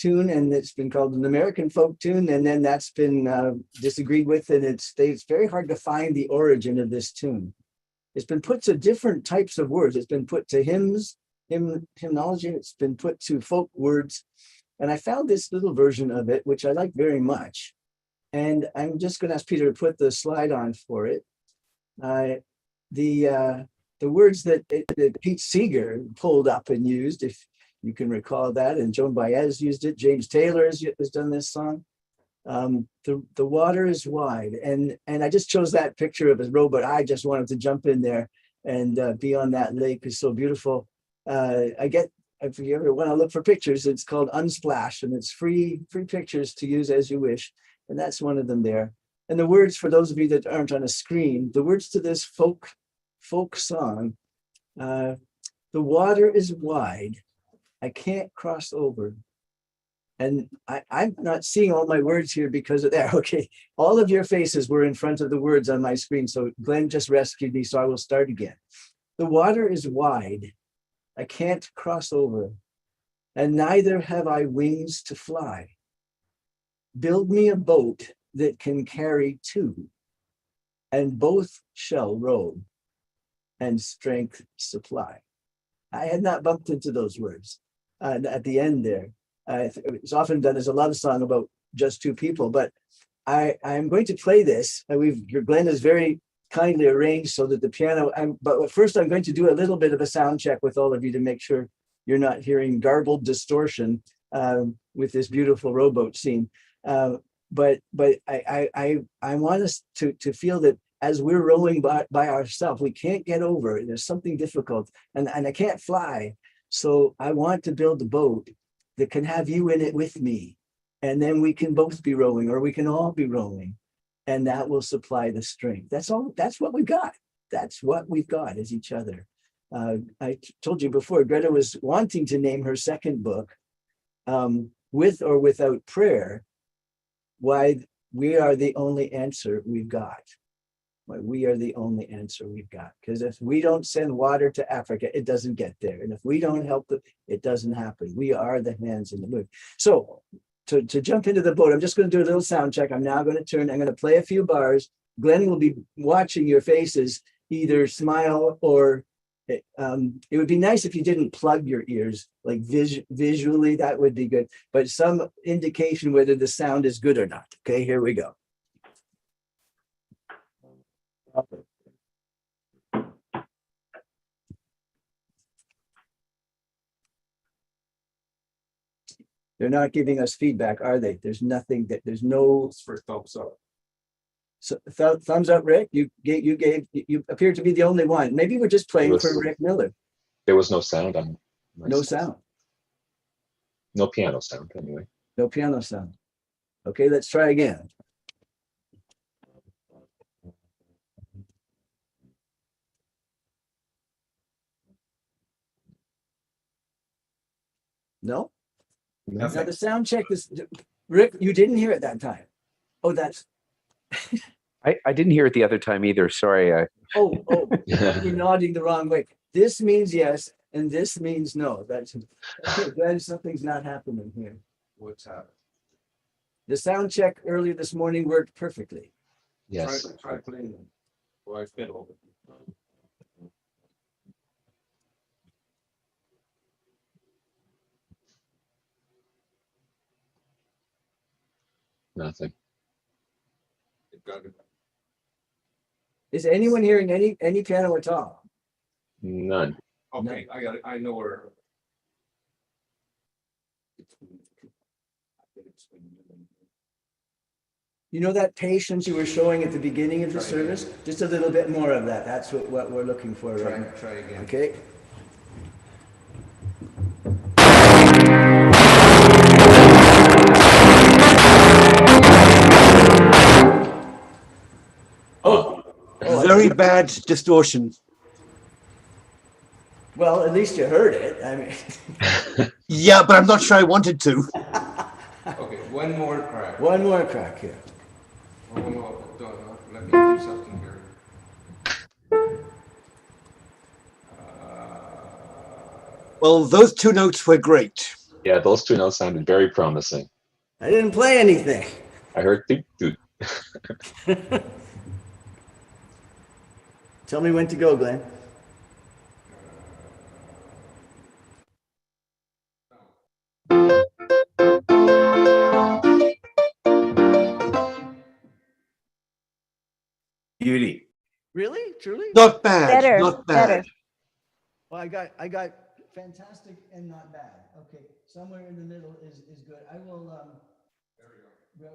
tune, and it's been called an American folk tune, and then that's been disagreed with, and it's very hard to find the origin of this tune. It's been put to different types of words. It's been put to hymnology. It's been put to folk words, and I found this little version of it, which I like very much. And I'm just going to ask Peter to put the slide on for it. The words that Pete Seeger pulled up and used, if you can recall that, and Joan Baez used it. James Taylor has done this song. The water is wide, and I just chose that picture of a rowboat. I just wanted to jump in there and be on that lake. It's so beautiful. If you ever want to look for pictures, it's called Unsplash, and it's free pictures to use as you wish. And that's one of them there. And the words, for those of you that aren't on a screen, the words to this folk song, the water is wide, I can't cross over. And I'm not seeing all my words here because of that. Okay, all of your faces were in front of the words on my screen. So Glenn just rescued me, so I will start again. The water is wide, I can't cross over, and neither have I wings to fly. Build me a boat that can carry two, and both shall row, and strength supply. I had not bumped into those words at the end there. It's often done as a love song about just two people, but I'm going to play this. Glenn is very kindly arranged so that the piano, but first I'm going to do a little bit of a sound check with all of you to make sure you're not hearing garbled distortion with this beautiful rowboat scene. But I want us to feel that as we're rowing by ourselves, we can't get over it. There's something difficult, and I can't fly. So I want to build a boat that can have you in it with me. And then we can both be rowing, or we can all be rowing. And that will supply the strength. That's all. That's what we've got. That's what we've got is each other. I told you before, Greta was wanting to name her second book, With or Without Prayer, Why We Are the Only Answer We've Got. Why we are the only answer we've got. Because if we don't send water to Africa, it doesn't get there. And if we don't help them, it doesn't happen. We are the hands in the moon. So to jump into the boat, I'm just going to do a little sound check. I'm now going to turn, I'm going to play a few bars. Glenn will be watching your faces, either smile or it would be nice if you didn't plug your ears, like visually, that would be good. But some indication whether the sound is good or not. Okay, here we go. They're not giving us feedback, are they? There's nothing that there's no for thumbs up. So thumbs up, Rick. You appear to be the only one. Maybe we're just playing for Rick Miller. There was no sound on my No side. sound. No piano sound anyway. No piano sound. Okay, let's try again. No? Now the sound check is, Rick, you didn't hear it that time. Oh, that's. I didn't hear it the other time either. Sorry. Oh, you're nodding the wrong way. This means yes, and this means no. That's okay. Glad something's not happening here. What's happening? The sound check earlier this morning worked perfectly. Yes. Try playing them. Or I fiddle. Nothing. Is anyone hearing any piano at all? None. Okay, No. I know where. You know that patience you were showing at the beginning of the service? Just a little bit more of that. That's what we're looking for right now. Try again. Okay. Very bad distortion. Well, at least you heard it. I mean. Yeah, but I'm not sure I wanted to. Okay, one more crack. One more crack here. Oh no, let me do something here. Well, those two notes were great. Yeah, those two notes sounded very promising. I didn't play anything. I heard doot doot. Tell me when to go, Glenn. Beauty. Really? Truly? Not bad. Better, Not better. bad. Well, I got fantastic and not bad. Okay, somewhere in the middle is good. I will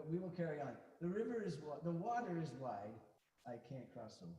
we will carry on. The river is the water is wide. I can't cross over.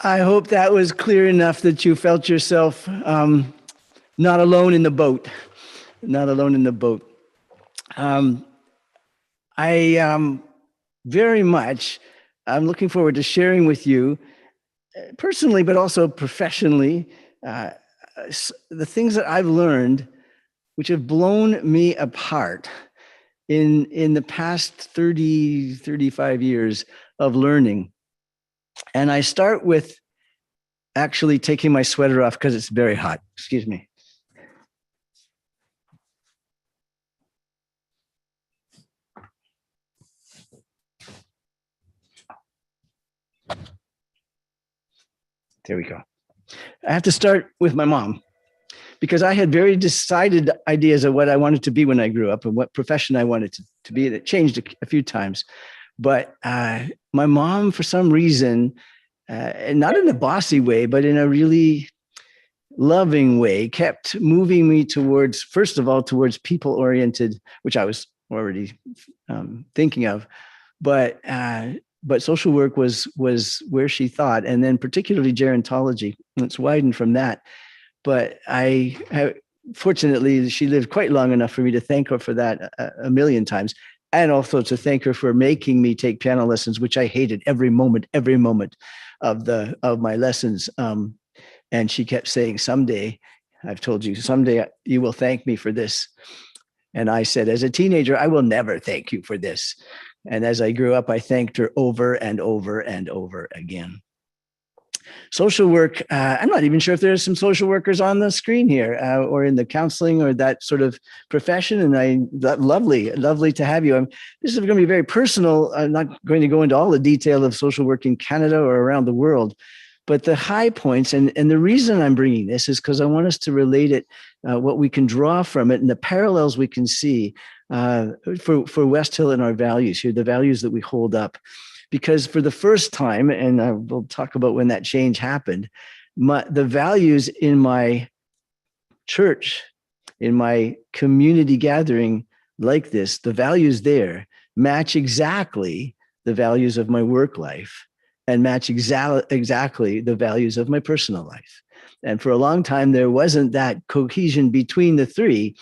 I hope that was clear enough that you felt yourself not alone in the boat. Not alone in the boat. I very much, I'm looking forward to sharing with you personally, but also professionally, the things that I've learned, which have blown me apart in the past 30, 35 years of learning. And I start with actually taking my sweater off because it's very hot. Excuse me. There we go. I have to start with my mom because I had very decided ideas of what I wanted to be when I grew up and what profession I wanted to be. It changed a few times. But my mom, for some reason, and not in a bossy way, but in a really loving way, kept moving me towards, first of all, towards people-oriented, which I was already thinking of, but social work was where she thought, and then particularly gerontology. It's widened from that. But I fortunately, she lived quite long enough for me to thank her for that a million times. And also to thank her for making me take piano lessons, which I hated every moment of my lessons. And she kept saying, someday, I've told you, someday you will thank me for this. And I said, as a teenager, I will never thank you for this. And as I grew up, I thanked her over and over and over again. Social work, I'm not even sure if there are some social workers on the screen here or in the counseling or that sort of profession. And lovely to have you. This is going to be very personal. I'm not going to go into all the detail of social work in Canada or around the world. But the high points, and the reason I'm bringing this is because I want us to relate it, what we can draw from it and the parallels we can see for West Hill and our values here, the values that we hold up. Because for the first time, and I will talk about when that change happened, the values in my church, in my community gathering like this, the values there match exactly the values of my work life and match exactly the values of my personal life. And for a long time, there wasn't that cohesion between the three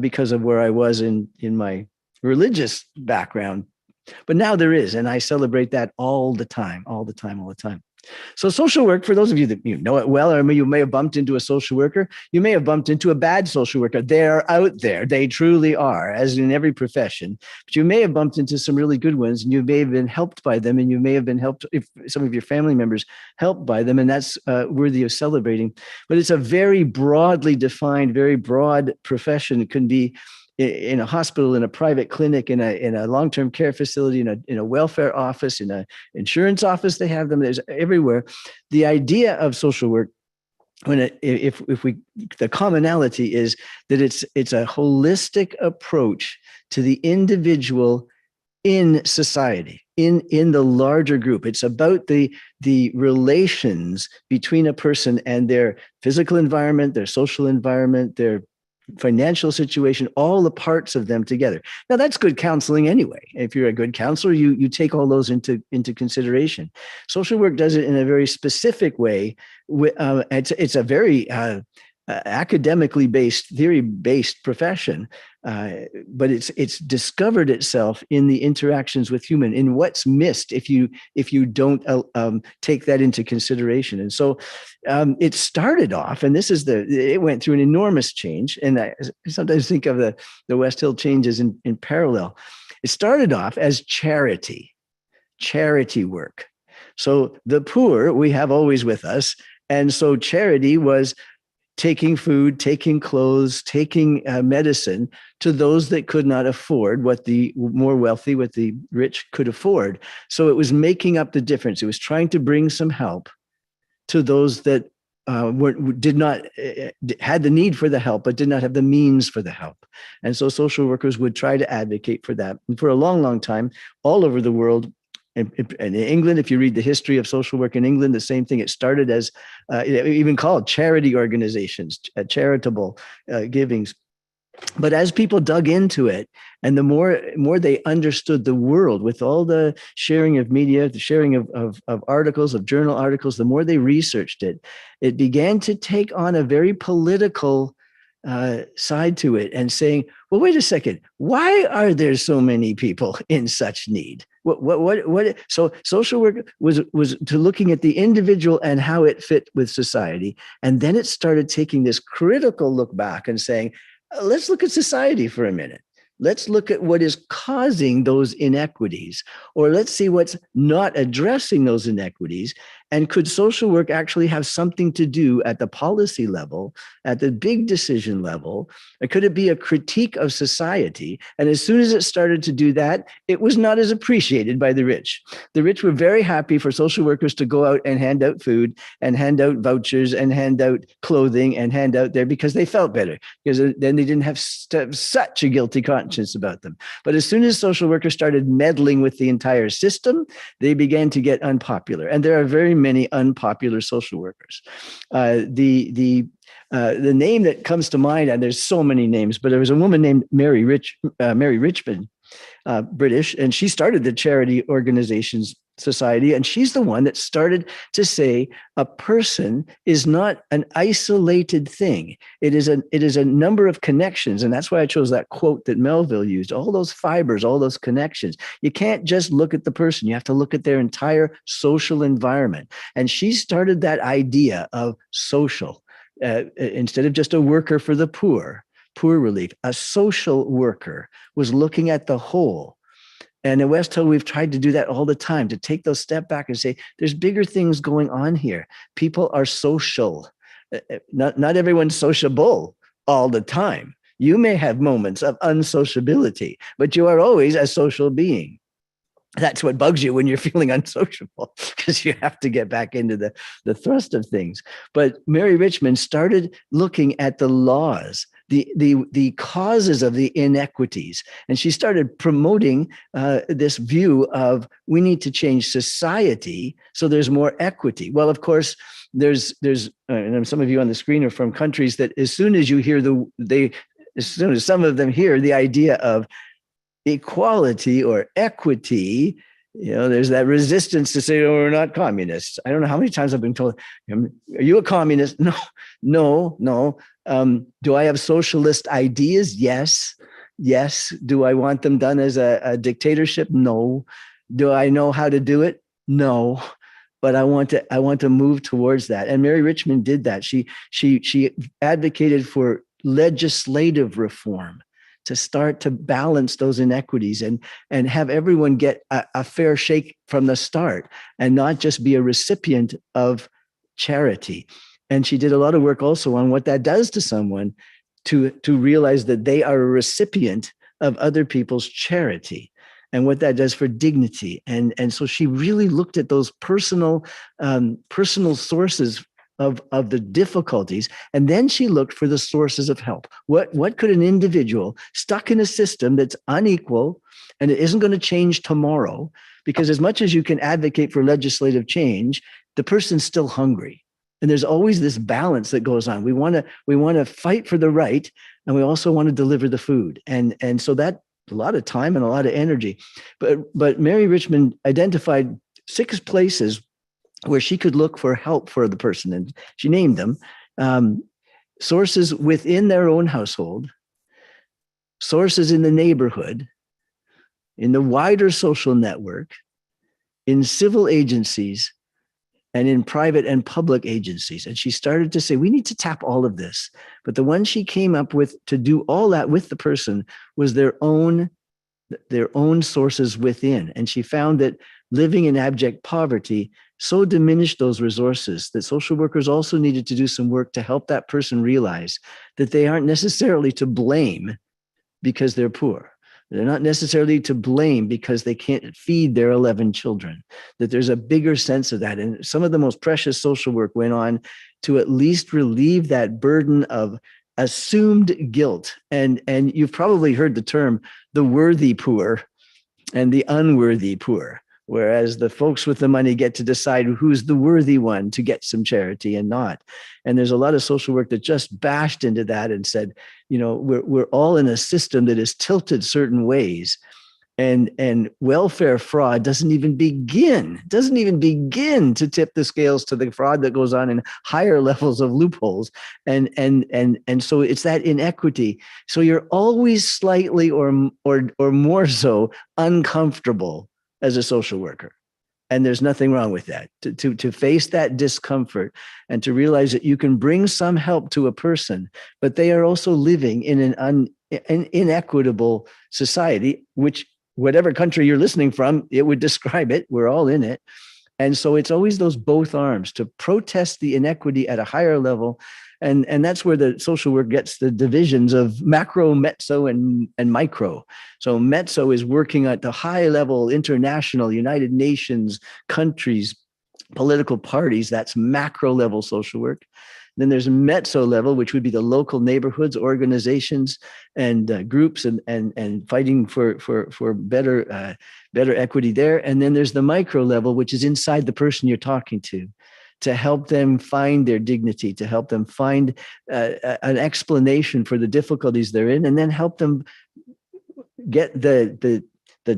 because of where I was in my religious background. But now there is, and I celebrate that all the time. So social work, for those of you that know it well, or you may have bumped into a social worker, you may have bumped into a bad social worker. They're out there. They truly are, as in every profession. But you may have bumped into some really good ones, and you may have been helped by them, and you may have been helped, if some of your family members helped by them, and that's worthy of celebrating. But it's a very broadly defined, very broad profession. It can be in a hospital, in a private clinic, in a long-term care facility, in a welfare office, in an insurance office. They have them. There's everywhere. The idea of social work, the commonality is that it's a holistic approach to the individual in society, in the larger group. It's about the relations between a person and their physical environment, their social environment, their financial situation, all the parts of them together. Now, that's good counseling anyway. If you're a good counselor, you take all those into consideration. Social work does it in a very specific way. It's a very academically based, theory-based profession, but it's discovered itself in the interactions with human, in what's missed if you don't take that into consideration. And so it started off, and it went through an enormous change. And I sometimes think of the West Hill changes in parallel. It started off as charity work. So the poor we have always with us, and so charity was taking food, taking clothes, taking medicine to those that could not afford what the more wealthy, what the rich could afford. So it was making up the difference. It was trying to bring some help to those that did not had the need for the help, but did not have the means for the help. And so social workers would try to advocate for that. And for a long, long time, all over the world, and in England, if you read the history of social work in England, the same thing. It started as even called charity organizations, charitable givings. But as people dug into it, and the more they understood the world with all the sharing of media, the sharing of articles, of journal articles, the more they researched it, it began to take on a very political side to it, and saying, well, wait a second, why are there so many people in such need? What? So social work was to looking at the individual and how it fit with society. And then it started taking this critical look back and saying, let's look at society for a minute. Let's look at what is causing those inequities, or let's see what's not addressing those inequities. And could social work actually have something to do at the policy level, at the big decision level? Or could it be a critique of society? And as soon as it started to do that, it was not as appreciated by the rich. The rich were very happy for social workers to go out and hand out food and hand out vouchers and hand out clothing and hand out there, because they felt better, because then they didn't have such a guilty conscience about them. But as soon as social workers started meddling with the entire system, they began to get unpopular. And there are very many unpopular social workers. The name that comes to mind, and there's so many names, but there was a woman named Mary Richmond, British, and she started the Charity Organizations Society, and she's the one that started to say a person is not an isolated thing. It is a number of connections, and that's why I chose that quote that Melville used. All those fibers, all those connections. You can't just look at the person. You have to look at their entire social environment. And she started that idea of social instead of just a worker for the poor relief. A social worker was looking at the whole. And in West Hill, we've tried to do that all the time, to take those step back and say, there's bigger things going on here. People are social. Not everyone's sociable all the time. You may have moments of unsociability, but you are always a social being. That's what bugs you when you're feeling unsociable, because you have to get back into the thrust of things. But Mary Richmond started looking at the laws, the causes of the inequities. And she started promoting this view of we need to change society so there's more equity. Well, of course, there's and some of you on the screen are from countries that as soon as you hear as soon as some of them hear the idea of equality or equity, there's that resistance to say, oh, we're not communists. I don't know how many times I've been told, are you a communist? No. Do I have socialist ideas? Yes. Do I want them done as a dictatorship? No. Do I know how to do it? No. But I want to move towards that. And Mary Richmond did that. She advocated for legislative reform to start to balance those inequities and have everyone get a fair shake from the start and not just be a recipient of charity. And she did a lot of work also on what that does to someone to realize that they are a recipient of other people's charity and what that does for dignity. And so she really looked at those personal sources of the difficulties. And then she looked for the sources of help. What could an individual stuck in a system that's unequal and it isn't going to change tomorrow, because as much as you can advocate for legislative change, the person's still hungry. And there's always this balance that goes on. We want to fight for the right, and we also want to deliver the food. And so that a lot of time and a lot of energy. But Mary Richmond identified 6 places where she could look for help for the person. And she named them sources within their own household, sources in the neighborhood, in the wider social network, in civil agencies, and in private and public agencies. And she started to say, we need to tap all of this. But the one she came up with to do all that with the person was their own sources within. And she found that living in abject poverty so diminished those resources that social workers also needed to do some work to help that person realize that they aren't necessarily to blame because they're poor. They're not necessarily to blame because they can't feed their 11 children, that there's a bigger sense of that. And some of the most precious social work went on to at least relieve that burden of assumed guilt. And you've probably heard the term, the worthy poor and the unworthy poor, whereas the folks with the money get to decide who's the worthy one to get some charity and not. And there's a lot of social work that just bashed into that and said, we're all in a system that is tilted certain ways. And welfare fraud doesn't even begin to tip the scales to the fraud that goes on in higher levels of loopholes. And so it's that inequity. So you're always slightly or more so uncomfortable as a social worker. And there's nothing wrong with that. To face that discomfort and to realize that you can bring some help to a person, but they are also living in an inequitable society, which whatever country you're listening from, it would describe it. We're all in it. And so it's always those both arms to protest the inequity at a higher level. And that's where the social work gets the divisions of macro, mezzo, and micro. So mezzo is working at the high level, international, United Nations, countries, political parties. That's macro level social work. Then there's mezzo level, which would be the local neighborhoods, organizations, and groups, and fighting for better equity there. And then there's the micro level, which is inside the person you're talking to help them find their dignity, to help them find an explanation for the difficulties they're in, and then help them get the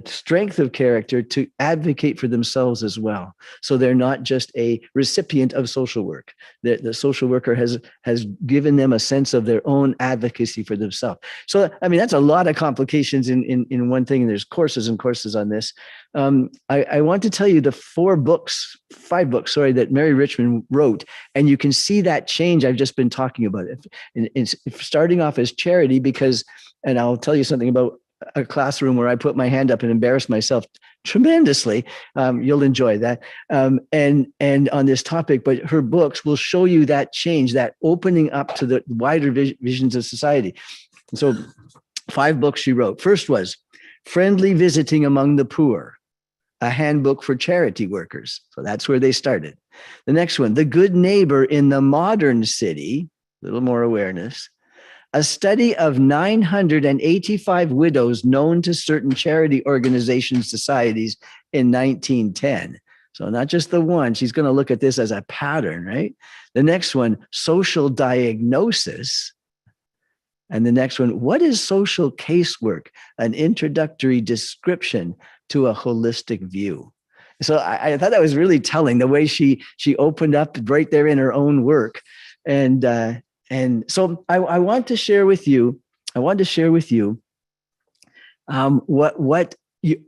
strength of character to advocate for themselves as well. So they're not just a recipient of social work. The social worker has given them a sense of their own advocacy for themselves. So, I mean, that's a lot of complications in one thing. And there's courses and courses on this. I want to tell you the 5 books, that Mary Richmond wrote, and you can see that change I've just been talking about. It's starting off as charity because, and I'll tell you something about a classroom where I put my hand up and embarrassed myself tremendously. You'll enjoy that. And on this topic, but her books will show you that change, that opening up to the wider visions of society. So 5 books she wrote. First was Friendly Visiting Among the Poor, a handbook for charity workers. So that's where they started. The next one, The Good Neighbor in the Modern City, a little more awareness. A study of 985 widows known to certain charity organizations, societies in 1910. So not just the one, she's going to look at this as a pattern, right? The next one, Social Diagnosis. And the next one, What is Social Casework? An introductory description to a holistic view. So I thought that was really telling, the way she opened up right there in her own work. And so I want to share with you, what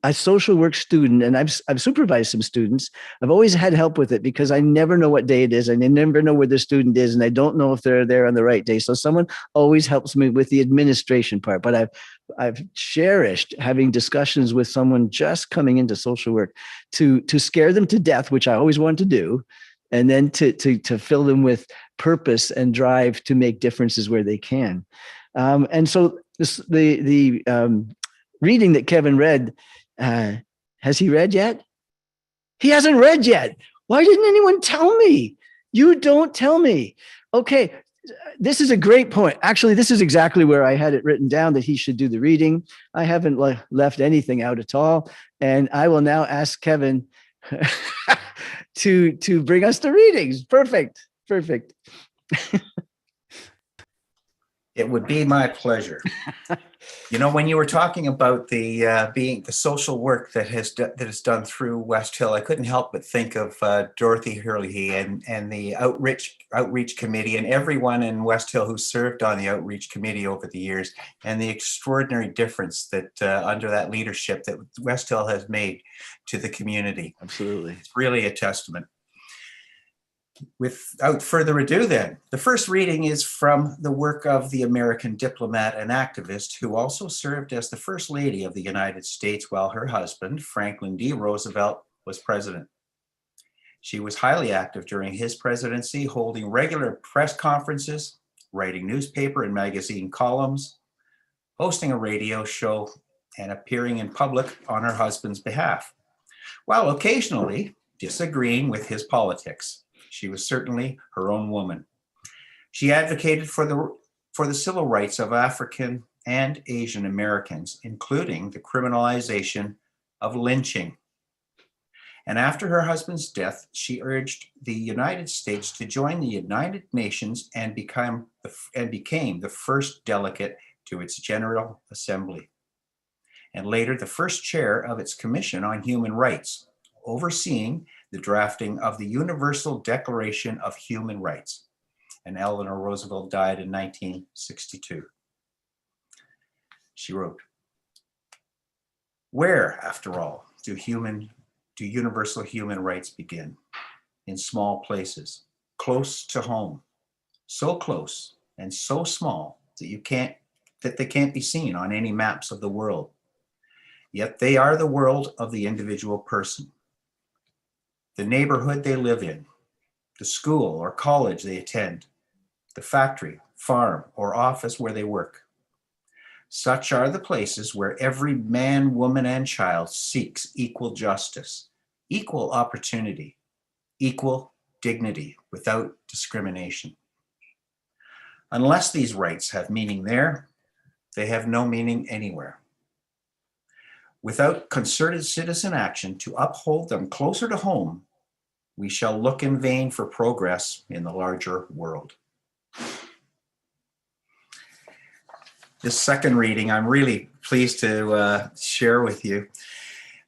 a social work student, and I've supervised some students. I've always had help with it because I never know what day it is, and I never know where the student is, and I don't know if they're there on the right day. So someone always helps me with the administration part. But I've cherished having discussions with someone just coming into social work to scare them to death, which I always want to do, and then to fill them with purpose and drive to make differences where they can. And so the reading that Kevin read, has he read yet? He hasn't read yet. Why didn't anyone tell me? You don't tell me. Okay, this is a great point. Actually, this is exactly where I had it written down that he should do the reading. I haven't left anything out at all. And I will now ask Kevin to bring us the readings. Perfect. It would be my pleasure. You know, when you were talking about the social work that is done through West Hill, I couldn't help but think of Dorothy Hurley and the outreach committee and everyone in West Hill who served on the outreach committee over the years, and the extraordinary difference that under that leadership that West Hill has made to the community. Absolutely. It's really a testament. Without further ado, then, the first reading is from the work of the American diplomat and activist who also served as the First Lady of the United States while her husband, Franklin D. Roosevelt, was president. She was highly active during his presidency, holding regular press conferences, writing newspaper and magazine columns, hosting a radio show, and appearing in public on her husband's behalf, while occasionally disagreeing with his politics. She was certainly her own woman. She advocated for the civil rights of African and Asian Americans, including the criminalization of lynching. And after her husband's death, she urged the United States to join the United Nations and became the first delegate to its General Assembly, and later the first chair of its Commission on Human Rights, overseeing the drafting of the Universal Declaration of Human Rights. And Eleanor Roosevelt died in 1962. She wrote, "Where, after all, do universal human rights begin? In small places, close to home, so close and so small that they can't be seen on any maps of the world. Yet they are the world of the individual person. The neighborhood they live in, the school or college they attend, the factory, farm, or office where they work. Such are the places where every man, woman, and child seeks equal justice, equal opportunity, equal dignity without discrimination. Unless these rights have meaning there, they have no meaning anywhere. Without concerted citizen action to uphold them closer to home, we shall look in vain for progress in the larger world." this second reading, I'm really pleased to share with you,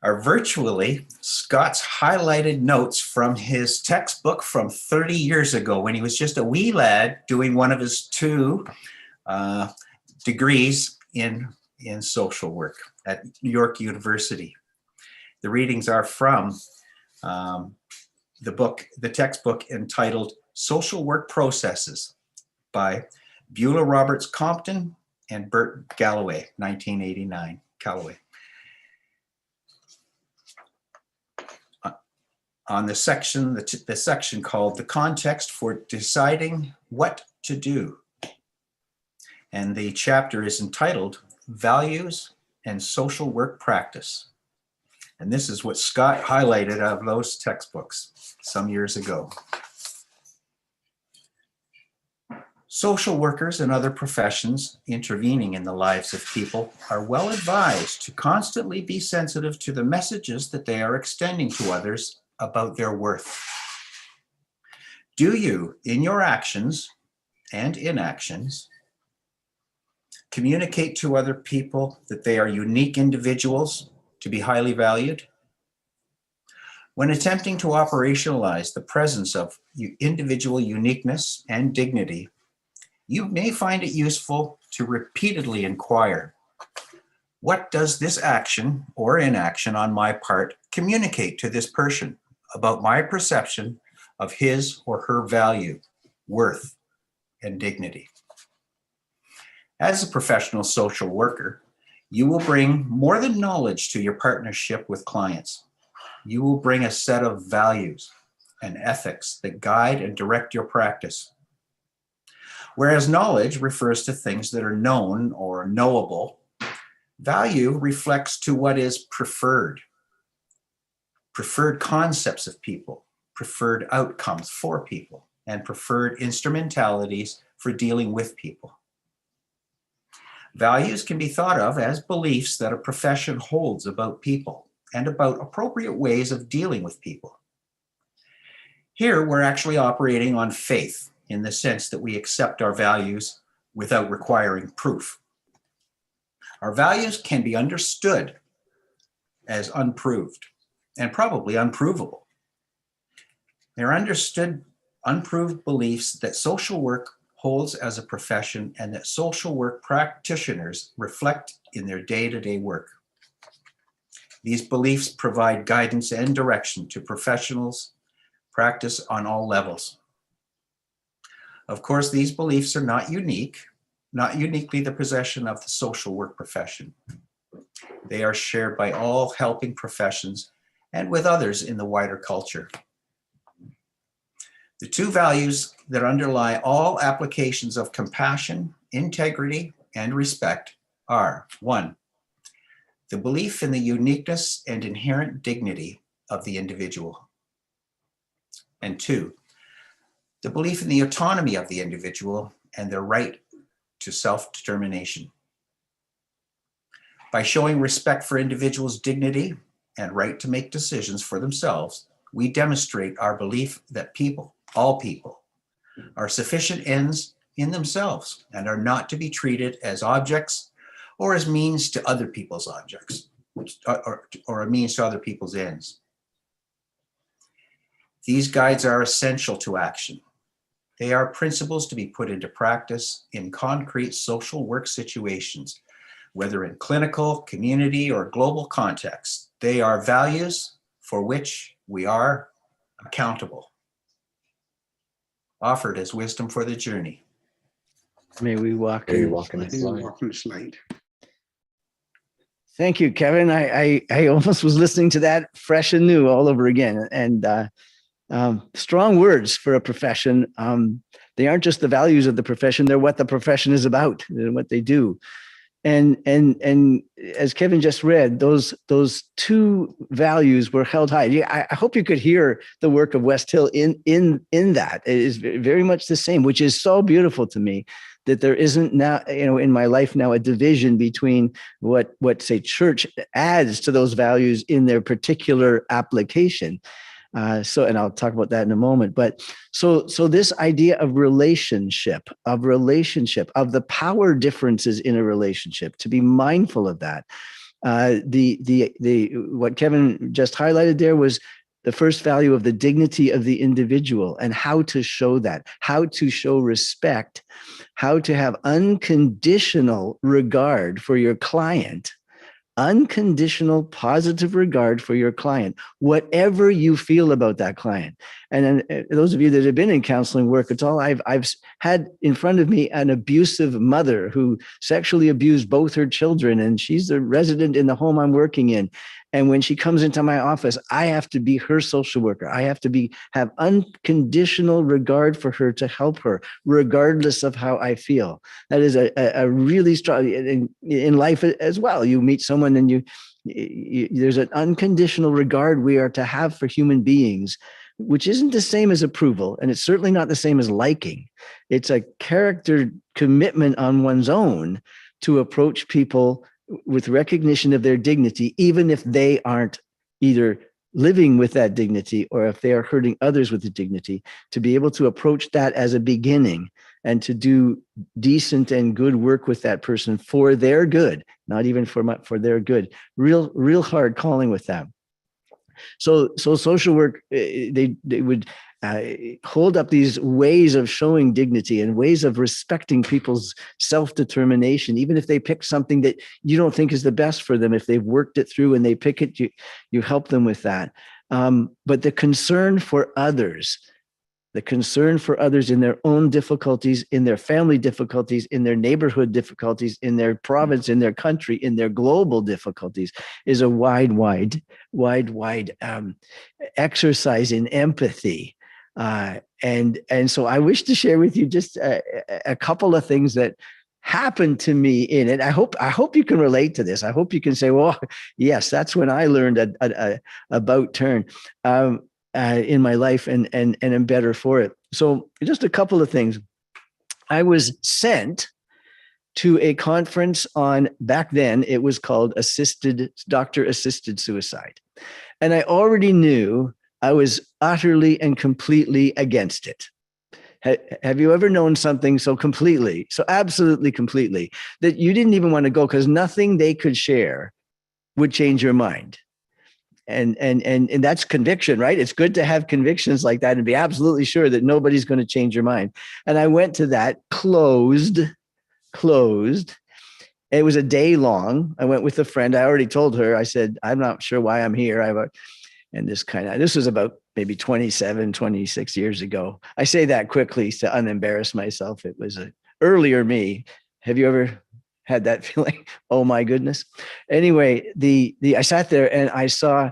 are virtually Scott's highlighted notes from his textbook from 30 years ago when he was just a wee lad doing one of his 2 degrees in social work at York University. The readings are from the textbook entitled Social Work Processes by Beulah Roberts Compton and Bert Galloway, 1989, Calloway. On the section called The Context for Deciding What to Do. And the chapter is entitled Values and Social Work Practice. And this is what Scott highlighted of those textbooks some years ago. Social workers and other professions intervening in the lives of people are well advised to constantly be sensitive to the messages that they are extending to others about their worth. Do you, in your actions and inactions, communicate to other people that they are unique individuals to be highly valued? When attempting to operationalize the presence of individual uniqueness and dignity, you may find it useful to repeatedly inquire, what does this action or inaction on my part communicate to this person about my perception of his or her value, worth, and dignity? As a professional social worker, you will bring more than knowledge to your partnership with clients. You will bring a set of values and ethics that guide and direct your practice. Whereas knowledge refers to things that are known or knowable, value reflects to what is preferred concepts of people, preferred outcomes for people, and preferred instrumentalities for dealing with people. Values can be thought of as beliefs that a profession holds about people and about appropriate ways of dealing with people. Here, we're actually operating on faith in the sense that we accept our values without requiring proof. Our values can be understood as unproved and probably unprovable. They're understood, unproved beliefs that social work holds as a profession and that social work practitioners reflect in their day-to-day work. These beliefs provide guidance and direction to professionals practice on all levels. Of course, these beliefs are not uniquely the possession of the social work profession. They are shared by all helping professions and with others in the wider culture. The 2 values that underlie all applications of compassion, integrity, and respect are: 1, the belief in the uniqueness and inherent dignity of the individual, and 2, the belief in the autonomy of the individual and their right to self-determination. By showing respect for individuals' dignity and right to make decisions for themselves, we demonstrate our belief that people, all people, are sufficient ends in themselves and are not to be treated as objects or as means to other people's objects, or a means to other people's ends. These guides are essential to action. They are principles to be put into practice in concrete social work situations, whether in clinical, community, or global contexts. They are values for which we are accountable, offered as wisdom for the journey. May we walk May we in walk in light. its light. Walk in its light. Thank you, Kevin. I almost was listening to that fresh and new all over again. And strong words for a profession. They aren't just the values of the profession, they're what the profession is about and what they do. And as Kevin just read, those 2 values were held high. Yeah, I hope you could hear the work of West Hill in that. It is very much the same, which is so beautiful to me, that there isn't now, in my life now, a division between what say church adds to those values in their particular application. And I'll talk about that in a moment. But so this idea of relationship, of the power differences in a relationship, to be mindful of that. What Kevin just highlighted there was the first value of the dignity of the individual and how to show that, how to show respect, how to have unconditional regard for your client. Unconditional positive regard for your client, whatever you feel about that client. And then those of you that have been in counseling work at all, I've had in front of me an abusive mother who sexually abused both her children, and she's a resident in the home I'm working in. And when she comes into my office, I have to be her social worker. I have to have unconditional regard for her to help her, regardless of how I feel. That is a really strong in life as well. You meet someone and there's an unconditional regard we are to have for human beings, which isn't the same as approval, and it's certainly not the same as liking. It's a character commitment on one's own to approach people with recognition of their dignity, even if they aren't either living with that dignity or if they are hurting others with the dignity, to be able to approach that as a beginning and to do decent and good work with that person for their good, not even for their good. Real hard calling with them. So social work, they would hold up these ways of showing dignity and ways of respecting people's self-determination, even if they pick something that you don't think is the best for them. If they've worked it through and they pick it, you help them with that. But the concern for others in their own difficulties, in their family difficulties, in their neighborhood difficulties, in their province, in their country, in their global difficulties, is a wide exercise in empathy. And so I wish to share with you just a couple of things that happened to me in it. I hope you can relate to this. I hope you can say, well, yes, that's when I learned a about turn in my life and am better for it. So just a couple of things. I was sent to a conference on, back then it was called doctor assisted suicide. And I already knew I was utterly and completely against it. Have you ever known something so absolutely completely, that you didn't even want to go because nothing they could share would change your mind? And that's conviction, right? It's good to have convictions like that and be absolutely sure that nobody's going to change your mind. And I went to that closed. It was a day long. I went with a friend. I already told her, I said, I'm not sure why I'm here. And this was about maybe 27, 26 years ago. I say that quickly to unembarrass myself. It was an earlier me. Have you ever had that feeling? Oh my goodness. Anyway, I sat there and I saw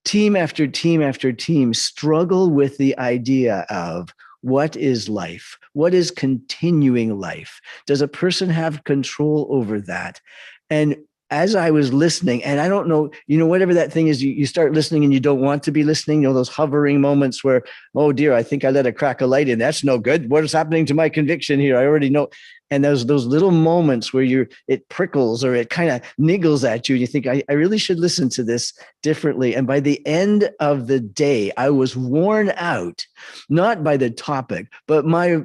team after team after team struggle with the idea of what is life? What is continuing life? Does a person have control over that? And as I was listening, and I don't know, whatever that thing is, you start listening and you don't want to be listening, those hovering moments where, oh dear, I think I let a crack of light in. That's no good. What is happening to my conviction here? I already know. And those little moments where it prickles or it kind of niggles at you and you think, I really should listen to this differently. And by the end of the day, I was worn out, not by the topic, but my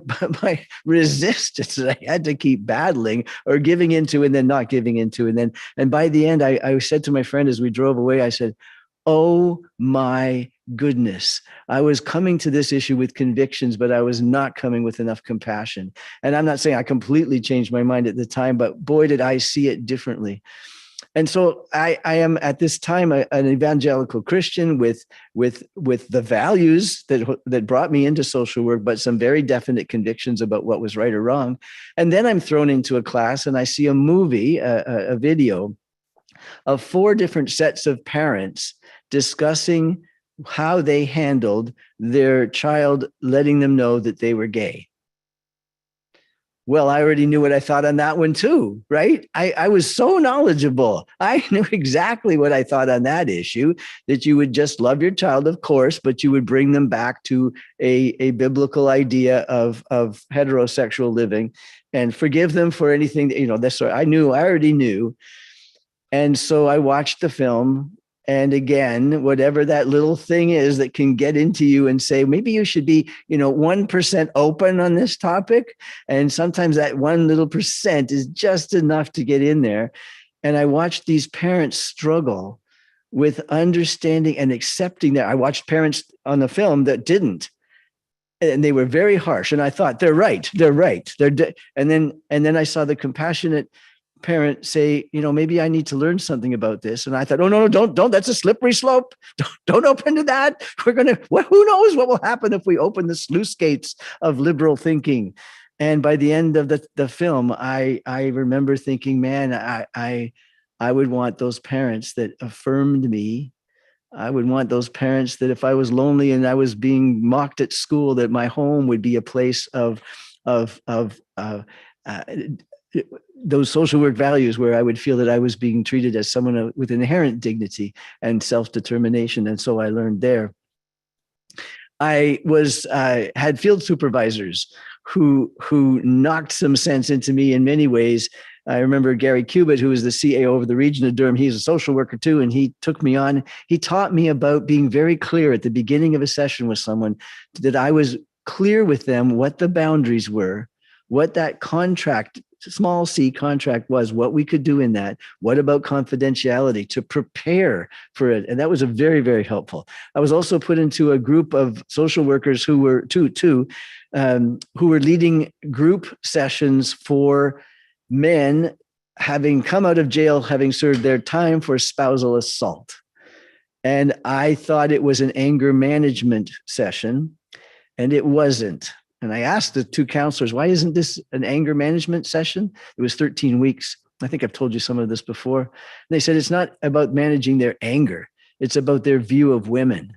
resistance that I had to keep battling or giving into and then not giving into. And by the end, I said to my friend as we drove away, I said, oh my goodness, I was coming to this issue with convictions, but I was not coming with enough compassion. And I'm not saying I completely changed my mind at the time, but boy, did I see it differently. And so I am at this time an evangelical Christian with the values that brought me into social work, but some very definite convictions about what was right or wrong. And then I'm thrown into a class and I see a movie, a video of 4 different sets of parents discussing how they handled their child letting them know that they were gay. Well, I already knew what I thought on that one too, right? I was so knowledgeable. I knew exactly what I thought on that issue, that you would just love your child, of course, but you would bring them back to a biblical idea of heterosexual living and forgive them for anything that, this sort. I already knew. And so I watched the film And again, whatever that little thing is that can get into you and say, maybe you should be, 1% open on this topic. And sometimes that one little percent is just enough to get in there. And I watched these parents struggle with understanding and accepting that. I watched parents on the film that didn't. And they were very harsh. And I thought, they're right. And then I saw the compassionate parent say, maybe I need to learn something about this. And I thought, oh, no, don't. That's a slippery slope. Don't open to that. Who knows what will happen if we open the sluice gates of liberal thinking. And by the end of the film, I remember thinking, man, I would want those parents that affirmed me. I would want those parents that if I was lonely and I was being mocked at school, that my home would be a place of those social work values where I would feel that I was being treated as someone with inherent dignity and self-determination. And so I learned there. I had field supervisors who knocked some sense into me in many ways. I remember Gary Cubitt, who was the CAO of the region of Durham. He's a social worker too, and he took me on. He taught me about being very clear at the beginning of a session with someone, that I was clear with them what the boundaries were, what that contract, small c contract was, what we could do in that, what about confidentiality, to prepare for it. And that was a very, very helpful. I was also put into a group of social workers who were who were leading group sessions for men having come out of jail, having served their time for spousal assault. And I thought it was an anger management session, and it wasn't. And I asked the two counselors, why isn't this an anger management session? It was 13 weeks. I think I've told you some of this before. And they said, it's not about managing their anger. It's about their view of women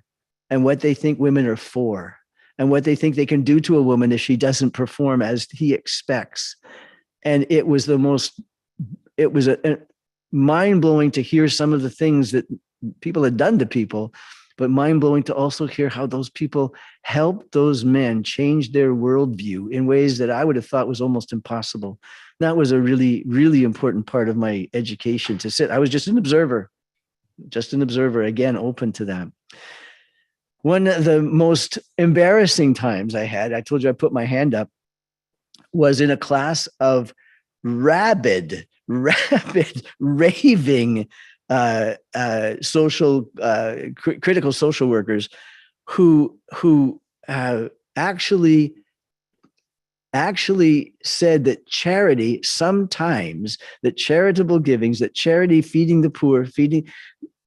and what they think women are for and what they think they can do to a woman if she doesn't perform as he expects. And it was mind-blowing to hear some of the things that people had done to people, but mind-blowing to also hear how those people helped those men change their worldview in ways that I would have thought was almost impossible. That was a really, really important part of my education to sit. I was just an observer, again, open to that. One of the most embarrassing times I had, I told you I put my hand up, was in a class of rabid, raving critical social workers who actually said that charity, sometimes that charitable givings, that charity, feeding the poor,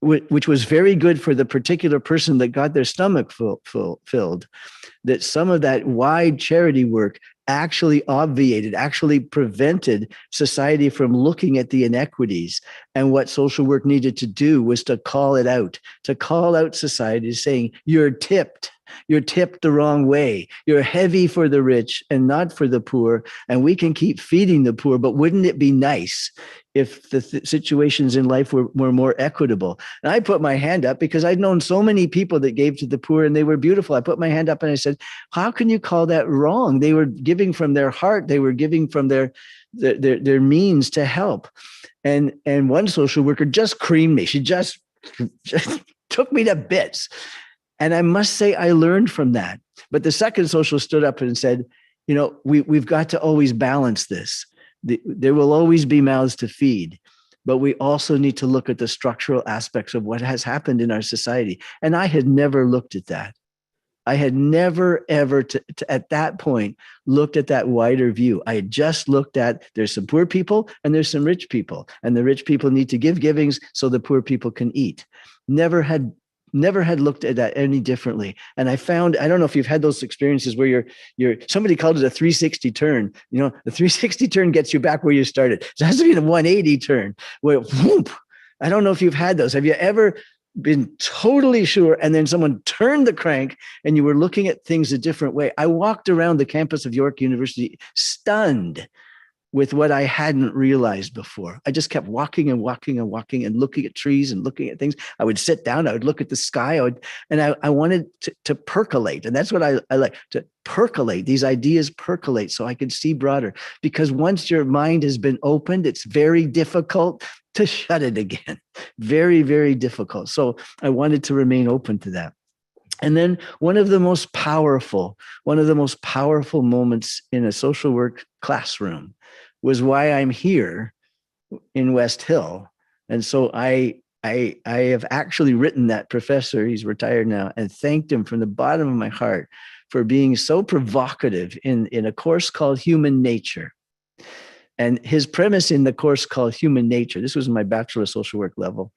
which was very good for the particular person that got their stomach filled, that some of that wide charity work actually obviated, actually prevented society from looking at the inequities. And what social work needed to do was to call it out, society, saying, you're tipped the wrong way. You're heavy for the rich and not for the poor. And we can keep feeding the poor, but wouldn't it be nice if the situations in life were more equitable? And I put my hand up because I'd known so many people that gave to the poor and they were beautiful. I put my hand up and I said, how can you call that wrong? They were giving from their heart. They were giving from their means to help. And one social worker just creamed me. She just took me to bits. And I must say, I learned from that. But the second social stood up and said, we've got to always balance this. There will always be mouths to feed, but we also need to look at the structural aspects of what has happened in our society. And I had never looked at that. I had never, ever, at that point, looked at that wider view. I had just looked at, there's some poor people and there's some rich people, and the rich people need to give givings so the poor people can eat. Never had looked at that any differently. And I found, I don't know if you've had those experiences where somebody called it a 360 turn. The 360 turn gets you back where you started. So it has to be a 180 turn where, whoop. I don't know if you've had those. Have you ever been totally sure and then someone turned the crank and you were looking at things a different way? I walked around the campus of York University stunned with what I hadn't realized before. I just kept walking and walking and walking and looking at trees and looking at things. I would sit down, I would look at the sky, I wanted to percolate. And that's what I like, to percolate. These ideas percolate so I could see broader. Because once your mind has been opened, it's very difficult to shut it again. Very, very difficult. So I wanted to remain open to that. And then one of the most powerful moments in a social work classroom was why I'm here in West Hill. And so I have actually written that professor, he's retired now, and thanked him from the bottom of my heart for being so provocative in a course called Human Nature. And his premise in the course called Human Nature, this was my Bachelor of Social Work level.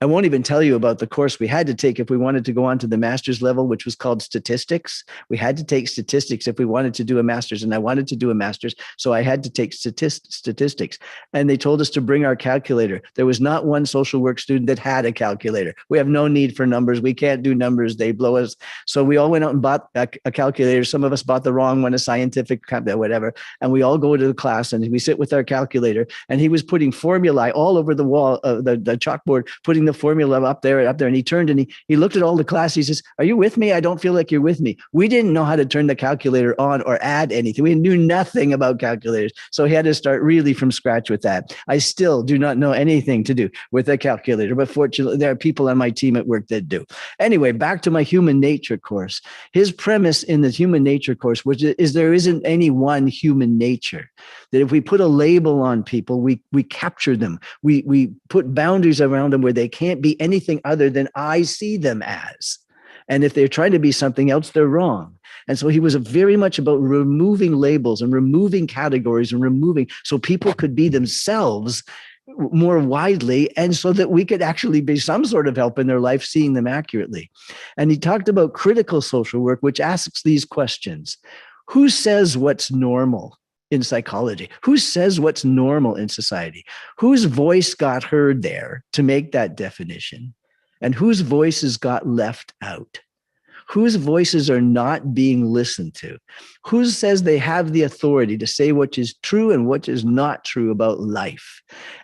I won't even tell you about the course we had to take if we wanted to go on to the master's level, which was called statistics. We had to take statistics if we wanted to do a master's, and I wanted to do a master's, so I had to take statistics. And they told us to bring our calculator. There was not one social work student that had a calculator. We have no need for numbers. We can't do numbers. They blow us. So we all went out and bought a calculator. Some of us bought the wrong one, a scientific, whatever. And we all go to the class and we sit with our calculator. And he was putting formulae all over the wall, the chalkboard, putting the formula up there. And he turned and he looked at all the class. He says, "Are you with me? I don't feel like you're with me." We didn't know how to turn the calculator on or add anything. We knew nothing about calculators. So he had to start really from scratch with that. I still do not know anything to do with a calculator, but fortunately there are people on my team at work that do. Anyway, back to my Human Nature course. His premise in the Human Nature course, which is there isn't any one human nature. That if we put a label on people, we capture them. We put boundaries around them where they can't be anything other than I see them as. And if they're trying to be something else, they're wrong. And so he was very much about removing labels and removing categories and removing so people could be themselves more widely, and so that we could actually be some sort of help in their life, seeing them accurately. And he talked about critical social work, which asks these questions. Who says what's normal in psychology? Who says what's normal in society? Whose voice got heard there to make that definition? And whose voices got left out? Whose voices are not being listened to? Who says they have the authority to say what is true and what is not true about life?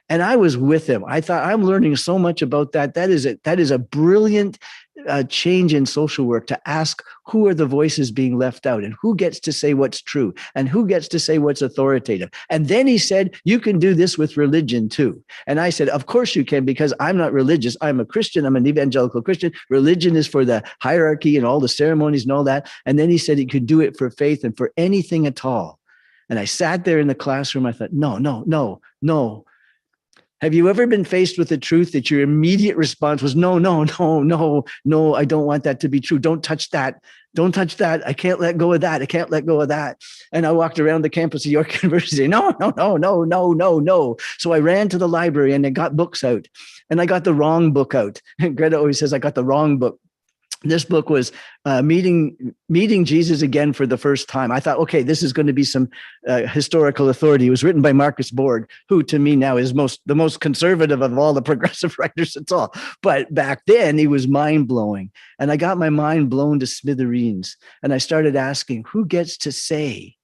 And I was with him. I thought, I'm learning so much about that. That is a brilliant change in social work, to ask who are the voices being left out and who gets to say what's true and who gets to say what's authoritative. And then he said, you can do this with religion too. And I said, of course you can, because I'm not religious. I'm a Christian. I'm an evangelical Christian. Religion is for the hierarchy and all the ceremonies and all that. And then he said he could do it for faith and for anything at all. And I sat there in the classroom. I thought, no. Have you ever been faced with the truth that your immediate response was, no, I don't want that to be true. Don't touch that. Don't touch that. I can't let go of that. I can't let go of that. And I walked around the campus of York University. No. So I ran to the library and I got books out, and I got the wrong book out. Greta always says I got the wrong book. This book was meeting Jesus again for the first time. I thought, okay, this is going to be some historical authority. It was written by Marcus Borg, who to me now is the most conservative of all the progressive writers at all. But back then he was mind-blowing. And I got my mind blown to smithereens. And I started asking, who gets to say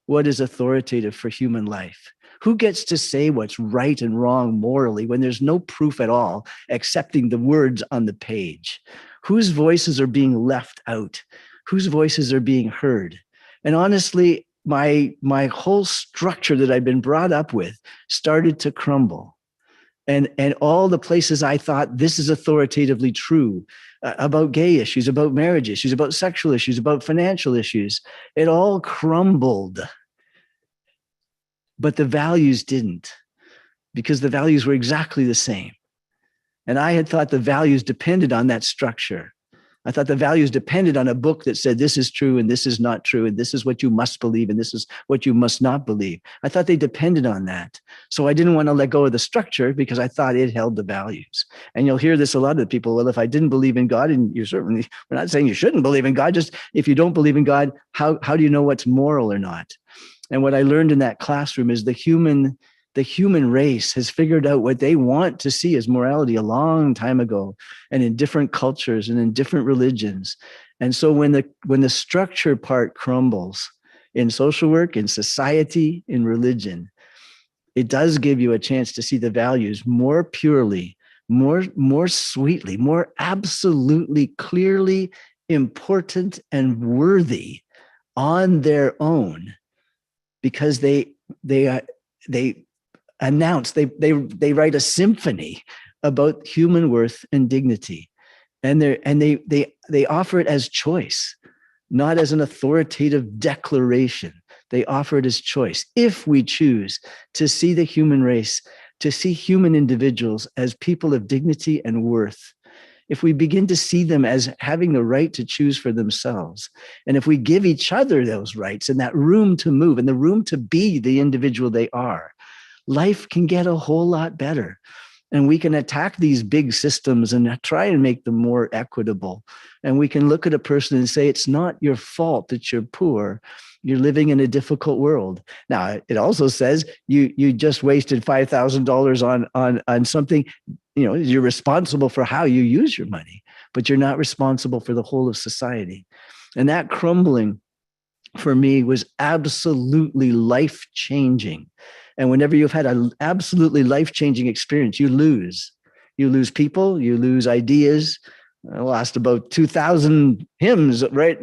what is authoritative for human life? Who gets to say what's right and wrong morally when there's no proof at all, excepting the words on the page? Whose voices are being left out? Whose voices are being heard? And honestly, my whole structure that I'd been brought up with started to crumble. And all the places I thought this is authoritatively true about gay issues, about marriage issues, about sexual issues, about financial issues, it all crumbled. But the values didn't, because the values were exactly the same. And I had thought the values depended on that structure. I thought the values depended on a book that said this is true and this is not true, and this is what you must believe and this is what you must not believe. I thought they depended on that. So I didn't want to let go of the structure because I thought it held the values. And you'll hear this a lot of people, well, if I didn't believe in God, and we're not saying you shouldn't believe in God, just if you don't believe in God, how do you know what's moral or not? And what I learned in that classroom is the human race has figured out what they want to see as morality a long time ago, and in different cultures and in different religions. And so when the structure part crumbles, in social work, in society, in religion. It does give you a chance to see the values more purely, more sweetly, more absolutely clearly important and worthy on their own, because they announce, they write a symphony about human worth and dignity, and they offer it as choice, not as an authoritative declaration. They offer it as choice. If we choose to see the human race, to see human individuals as people of dignity and worth, if we begin to see them as having the right to choose for themselves, and if we give each other those rights and that room to move and the room to be the individual they are, life can get a whole lot better. And we can attack these big systems and try and make them more equitable. And we can look at a person and say, it's not your fault that you're poor. You're living in a difficult world. Now, it also says you just wasted $5,000 on something. You know, you're responsible for how you use your money, but you're not responsible for the whole of society. And that crumbling for me was absolutely life-changing. And whenever you've had an absolutely life-changing experience, you lose. You lose people, you lose ideas. I lost about 2,000 hymns right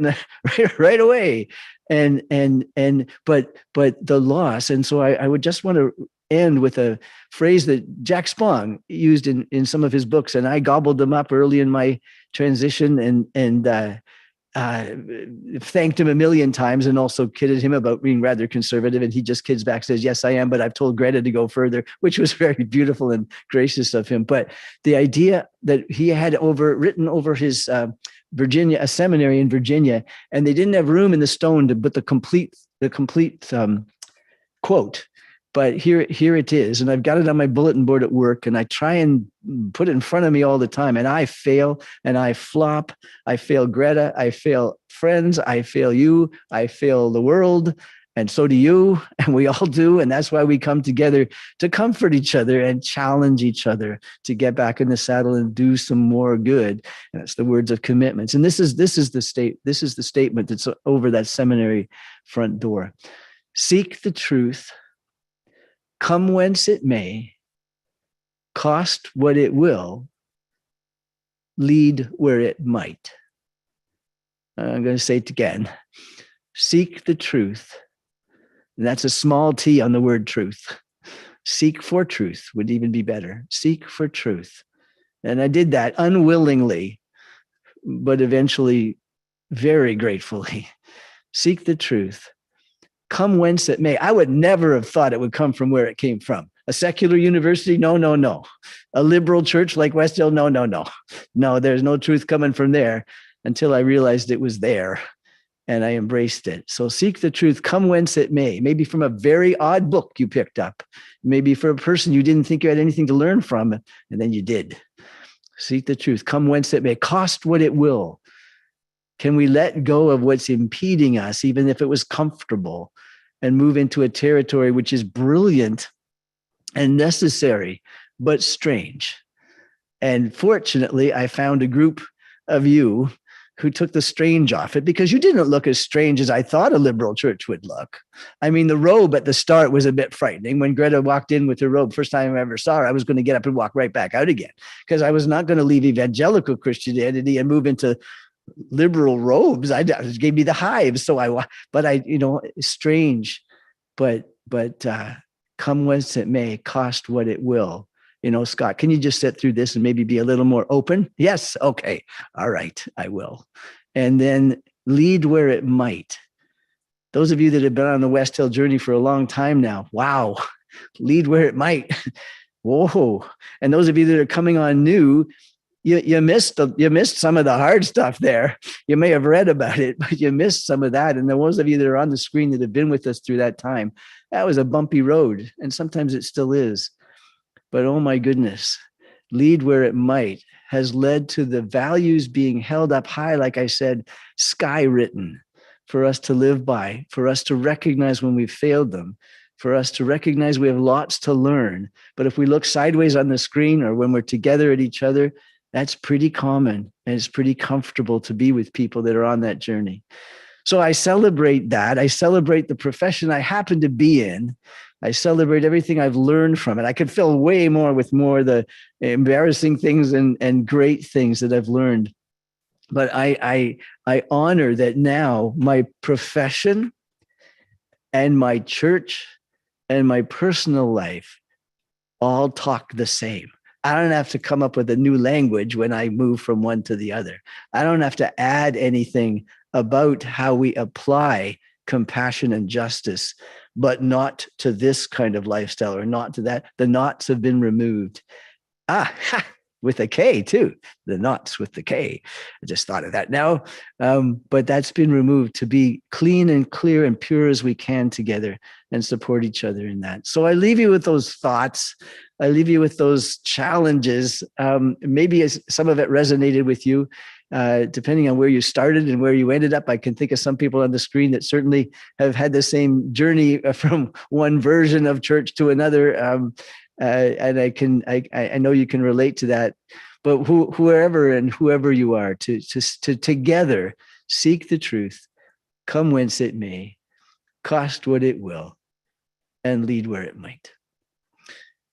away. But the loss. And so I would just want to end with a phrase that Jack Spong used in some of his books, and I gobbled them up early in my transition and thanked him a million times and also kidded him about being rather conservative. And he just kids back, says, yes, I am, but I've told Greta to go further, which was very beautiful and gracious of him. But the idea that he had written over his a seminary in Virginia, and they didn't have room in the stone to put the complete quote. But here it is. And I've got it on my bulletin board at work, and I try and put it in front of me all the time. And I fail and I flop. I fail Greta. I fail friends. I fail you. I fail the world. And so do you. And we all do. And that's why we come together to comfort each other and challenge each other to get back in the saddle and do some more good. And it's the words of commitments. And this is the statement that's over that seminary front door. Seek the truth. Come whence it may, cost what it will, lead where it might. I'm going to say it again. Seek the truth. And that's a small t on the word truth. Seek for truth would even be better. Seek for truth. And I did that unwillingly, but eventually very gratefully. Seek the truth. Come whence it may. I would never have thought it would come from where it came from. A secular university? No. A liberal church like West Hill? No. No, there's no truth coming from there, until I realized it was there and I embraced it. So seek the truth, come whence it may. Maybe from a very odd book you picked up. Maybe for a person you didn't think you had anything to learn from, and then you did. Seek the truth, come whence it may, cost what it will. Can we let go of what's impeding us, even if it was comfortable, and move into a territory which is brilliant and necessary, but strange? And fortunately, I found a group of you who took the strange off it, because you didn't look as strange as I thought a liberal church would look. I mean, the robe at the start was a bit frightening. When Greta walked in with her robe, first time I ever saw her, I was going to get up and walk right back out again, because I was not going to leave evangelical Christianity and move into liberal robes. It gave me the hives. Strange, but come whence it may, cost what it will. Scott, can you just sit through this and maybe be a little more open? Yes. Okay. All right. I will. And then lead where it might. Those of you that have been on the West Hill journey for a long time now, wow, lead where it might. Whoa. And those of you that are coming on new, you missed some of the hard stuff there. You may have read about it, but you missed some of that. And those of you that are on the screen that have been with us through that time, that was a bumpy road. And sometimes it still is. But oh my goodness, lead where it might has led to the values being held up high, like I said, skywritten, for us to live by, for us to recognize when we've failed them, for us to recognize we have lots to learn. But if we look sideways on the screen or when we're together at each other, that's pretty common, and it's pretty comfortable to be with people that are on that journey. So I celebrate that. I celebrate the profession I happen to be in. I celebrate everything I've learned from it. I could fill way more with more of the embarrassing things and great things that I've learned. But I honor that now my profession and my church and my personal life all talk the same. I don't have to come up with a new language when I move from one to the other. I don't have to add anything about how we apply compassion and justice, but not to this kind of lifestyle or not to that. The knots have been removed. With a K too, the knots with the K. I just thought of that now. But that's been removed to be clean and clear and pure as we can together and support each other in that. So I leave you with those thoughts. I leave you with those challenges. Maybe some of it resonated with you, depending on where you started and where you ended up. I can think of some people on the screen that certainly have had the same journey from one version of church to another. And I know you can relate to that, but whoever you are, to together seek the truth, come whence it may, cost what it will, and lead where it might.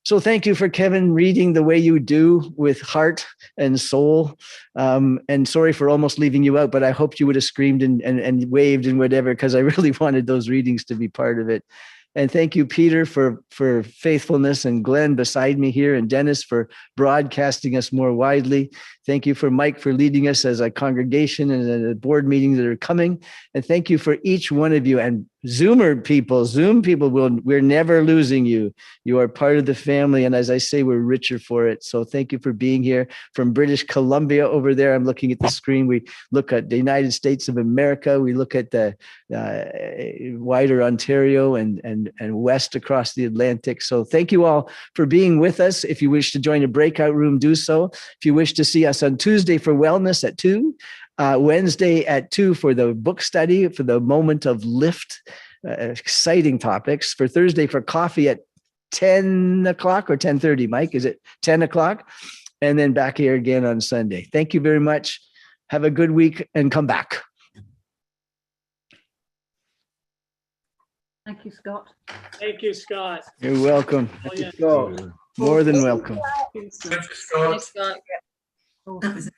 So thank you for Kevin reading the way you do with heart and soul. And sorry for almost leaving you out, but I hoped you would have screamed and waved and whatever, because I really wanted those readings to be part of it. And thank you, Peter, for faithfulness, and Glenn beside me here, and Dennis for broadcasting us more widely. Thank you for Mike for leading us as a congregation and the board meetings that are coming. And thank you for each one of you. And Zoom people, we're never losing you. You are part of the family. And as I say, we're richer for it. So thank you for being here from British Columbia over there. I'm looking at the screen. We look at the United States of America. We look at the wider Ontario and west across the Atlantic. So thank you all for being with us. If you wish to join a breakout room, do so. If you wish to see us on Tuesday for wellness at 2, Wednesday at 2 for the book study, for the moment of lift, exciting topics. For Thursday for coffee at 10 o'clock or 10:30, Mike, is it 10 o'clock? And then back here again on Sunday. Thank you very much. Have a good week and come back. Thank you, Scott. Thank you, Scott. You're welcome. Brilliant. More than welcome. Thank you, Scott. Thank you, Scott. Awesome.